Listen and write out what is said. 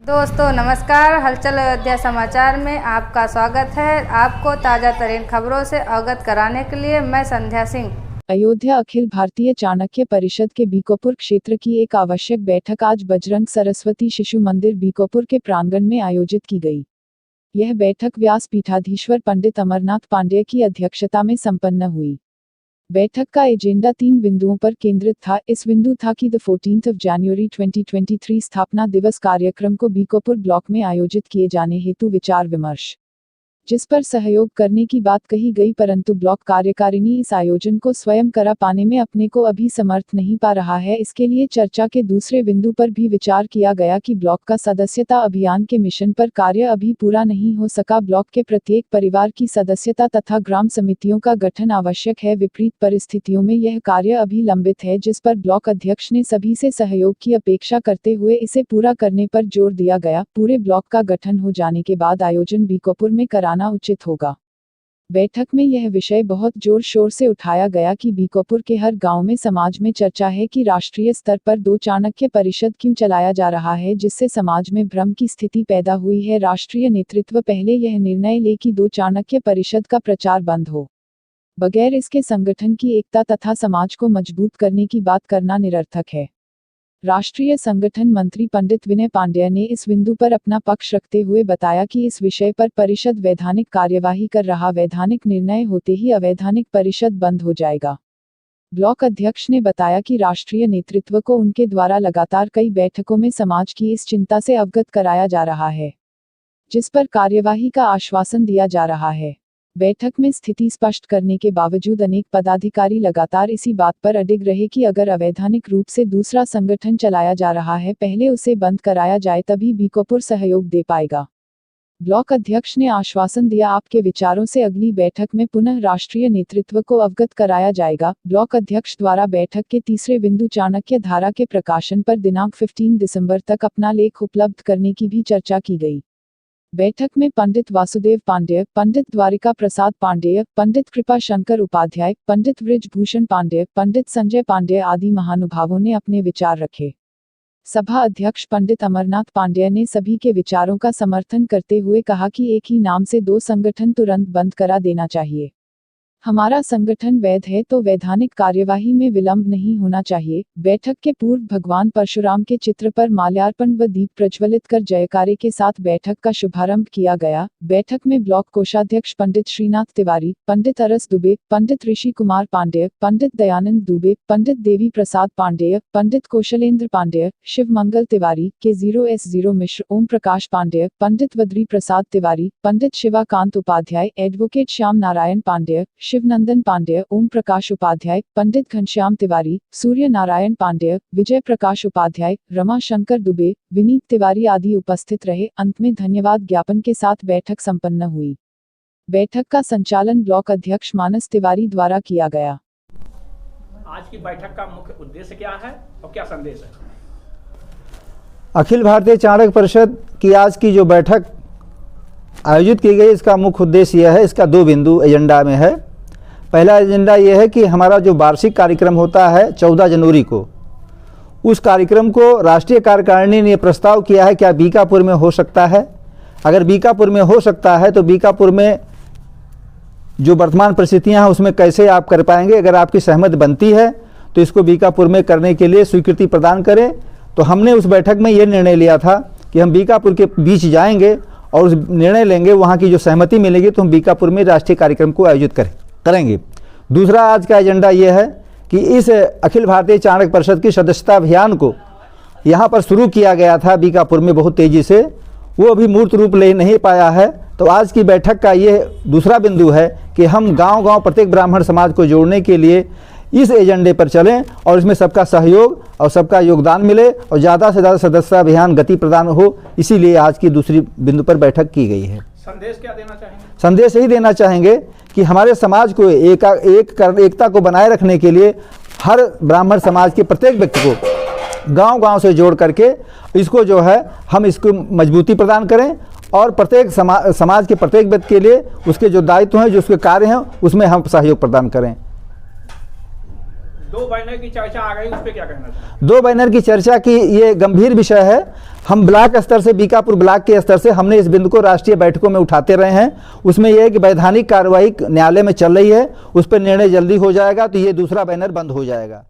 दोस्तों नमस्कार, हलचल अयोध्या समाचार में आपका स्वागत है। आपको ताज़ा तरीन खबरों से अवगत कराने के लिए मैं संध्या सिंह। अयोध्या अखिल भारतीय चाणक्य परिषद के बीकापुर क्षेत्र की एक आवश्यक बैठक आज बजरंग सरस्वती शिशु मंदिर बीकापुर के प्रांगण में आयोजित की गई। यह बैठक व्यास पीठाधीश्वर पंडित अमरनाथ पांडेय की अध्यक्षता में संपन्न हुई। बैठक का एजेंडा 3 बिंदुओं पर केंद्रित था। इस बिंदु था कि 14 जनवरी 2023 स्थापना दिवस कार्यक्रम को बीकापुर ब्लॉक में आयोजित किए जाने हेतु विचार विमर्श, जिस पर सहयोग करने की बात कही गई, परंतु ब्लॉक कार्यकारिणी इस आयोजन को स्वयं करा पाने में अपने को अभी समर्थ नहीं पा रहा है। इसके लिए चर्चा के दूसरे बिंदु पर भी विचार किया गया कि ब्लॉक का सदस्यता अभियान के मिशन पर कार्य अभी पूरा नहीं हो सका। ब्लॉक के प्रत्येक परिवार की सदस्यता तथा ग्राम समितियों का गठन आवश्यक है। विपरीत परिस्थितियों में यह कार्य अभी लंबित है, जिस पर ब्लॉक अध्यक्ष ने सभी से सहयोग की अपेक्षा करते हुए इसे पूरा करने पर जोर दिया गया। पूरे ब्लॉक का गठन हो जाने के बाद आयोजन बीकापुर में कराना उचित होगा। बैठक में यह विषय बहुत जोर शोर से उठाया गया कि बीकापुर के हर गांव में समाज में चर्चा है कि राष्ट्रीय स्तर पर 2 चाणक्य परिषद क्यों चलाया जा रहा है, जिससे समाज में भ्रम की स्थिति पैदा हुई है। राष्ट्रीय नेतृत्व पहले यह निर्णय ले कि 2 चाणक्य परिषद का प्रचार बंद हो। बगैर इसके संगठन की एकता तथा समाज को मजबूत करने की बात करना निरर्थक है। राष्ट्रीय संगठन मंत्री पंडित विनय पांडेय ने इस बिंदु पर अपना पक्ष रखते हुए बताया कि इस विषय पर परिषद वैधानिक कार्यवाही कर रहा, वैधानिक निर्णय होते ही अवैधानिक परिषद बंद हो जाएगा। ब्लॉक अध्यक्ष ने बताया कि राष्ट्रीय नेतृत्व को उनके द्वारा लगातार कई बैठकों में समाज की इस चिंता से अवगत कराया जा रहा है, जिस पर कार्यवाही का आश्वासन दिया जा रहा है। बैठक में स्थिति स्पष्ट करने के बावजूद अनेक पदाधिकारी लगातार इसी बात पर अडिग रहे कि अगर अवैधानिक रूप से दूसरा संगठन चलाया जा रहा है, पहले उसे बंद कराया जाए, तभी बीकापुर सहयोग दे पाएगा। ब्लॉक अध्यक्ष ने आश्वासन दिया, आपके विचारों से अगली बैठक में पुनः राष्ट्रीय नेतृत्व को अवगत कराया जाएगा। ब्लॉक अध्यक्ष द्वारा बैठक के तीसरे बिंदु चाणक्य धारा के प्रकाशन पर दिनांक 15 दिसंबर तक अपना लेख उपलब्ध करने की भी चर्चा की गई। बैठक में पंडित वासुदेव पांडेय, पंडित द्वारिका प्रसाद पांडेय, पंडित कृपा शंकर उपाध्याय, पंडित बृजभूषण पांडेय, पंडित संजय पांडेय आदि महानुभावों ने अपने विचार रखे। सभा अध्यक्ष पंडित अमरनाथ पांडेय ने सभी के विचारों का समर्थन करते हुए कहा कि एक ही नाम से 2 संगठन तुरंत बंद करा देना चाहिए। हमारा संगठन वैध है तो वैधानिक कार्यवाही में विलंब नहीं होना चाहिए। बैठक के पूर्व भगवान परशुराम के चित्र पर माल्यार्पण व दीप प्रज्वलित कर जयकारे के साथ बैठक का शुभारंभ किया गया। बैठक में ब्लॉक कोषाध्यक्ष पंडित श्रीनाथ तिवारी, पंडित अरस दुबे, पंडित ऋषि कुमार पांडेय, पंडित दयानंद दुबे, पंडित देवी प्रसाद पांडेय, पंडित कौशलेंद्र पांडेय, शिव मंगल तिवारी, K0S0 मिश्र, ओम प्रकाश पांडेय, पंडित वद्री प्रसाद तिवारी, पंडित शिवाकांत उपाध्याय, एडवोकेट श्याम नारायण पांडेय, शिवनंदन पांडेय, ओम प्रकाश उपाध्याय, पंडित घनश्याम तिवारी, सूर्य नारायण पांडेय, विजय प्रकाश उपाध्याय, रमा शंकर दुबे, विनीत तिवारी आदि उपस्थित रहे। अंत में धन्यवाद ज्ञापन के साथ बैठक संपन्न हुई। बैठक का संचालन ब्लॉक अध्यक्ष मानस तिवारी द्वारा किया गया। आज की बैठक का मुख्य उद्देश्य क्या है और क्या संदेश है? अखिल भारतीय चाणक्य परिषद की आज की जो बैठक आयोजित की गई, इसका मुख्य उद्देश्य यह है, इसका 2 बिंदु एजेंडा में है। पहला एजेंडा यह है कि हमारा जो वार्षिक कार्यक्रम होता है 14 जनवरी को, उस कार्यक्रम को राष्ट्रीय कार्यकारिणी ने प्रस्ताव किया है क्या बीकापुर में हो सकता है। अगर बीकापुर में हो सकता है तो बीकापुर में जो वर्तमान परिस्थितियां हैं उसमें कैसे आप कर पाएंगे। अगर आपकी सहमति बनती है तो इसको बीकापुर में करने के लिए स्वीकृति प्रदान करें। तो हमने उस बैठक में ये निर्णय लिया था कि हम बीकापुर के बीच जाएंगे और उस निर्णय लेंगे, वहाँ की जो सहमति मिलेगी तो हम बीकापुर में राष्ट्रीय कार्यक्रम को आयोजित करेंगे। दूसरा आज का एजेंडा ये है कि इस अखिल भारतीय चाणक्य परिषद की सदस्यता अभियान को यहाँ पर शुरू किया गया था बीकापुर में बहुत तेज़ी से, वो अभी मूर्त रूप ले नहीं पाया है। तो आज की बैठक का ये दूसरा बिंदु है कि हम गांव-गांव प्रत्येक ब्राह्मण समाज को जोड़ने के लिए इस एजेंडे पर चलें और इसमें सबका सहयोग और सबका योगदान मिले और ज़्यादा से ज़्यादा सदस्यता अभियान गति प्रदान हो। इसीलिए आज की दूसरी बिंदु पर बैठक की गई है। संदेश क्या देना चाहेंगे? संदेश यही देना चाहेंगे कि हमारे समाज को एकता को बनाए रखने के लिए हर ब्राह्मण समाज के प्रत्येक व्यक्ति को गांव-गांव से जोड़ करके इसको जो है हम इसको मजबूती प्रदान करें और प्रत्येक समाज के प्रत्येक व्यक्ति के लिए उसके जो दायित्व हैं, जो उसके कार्य हैं, उसमें हम सहयोग प्रदान करें। दो बैनर की चर्चा आ गई, उस पर क्या कहना चाहिए? दो बैनर की चर्चा की ये गंभीर विषय है। हम ब्लॉक स्तर से, बीकापुर ब्लॉक के स्तर से हमने इस बिंदु को राष्ट्रीय बैठकों में उठाते रहे हैं। उसमें यह है कि वैधानिक कार्रवाई न्यायालय में चल रही है, उस पर निर्णय जल्दी हो जाएगा तो ये दूसरा बैनर बंद हो जाएगा।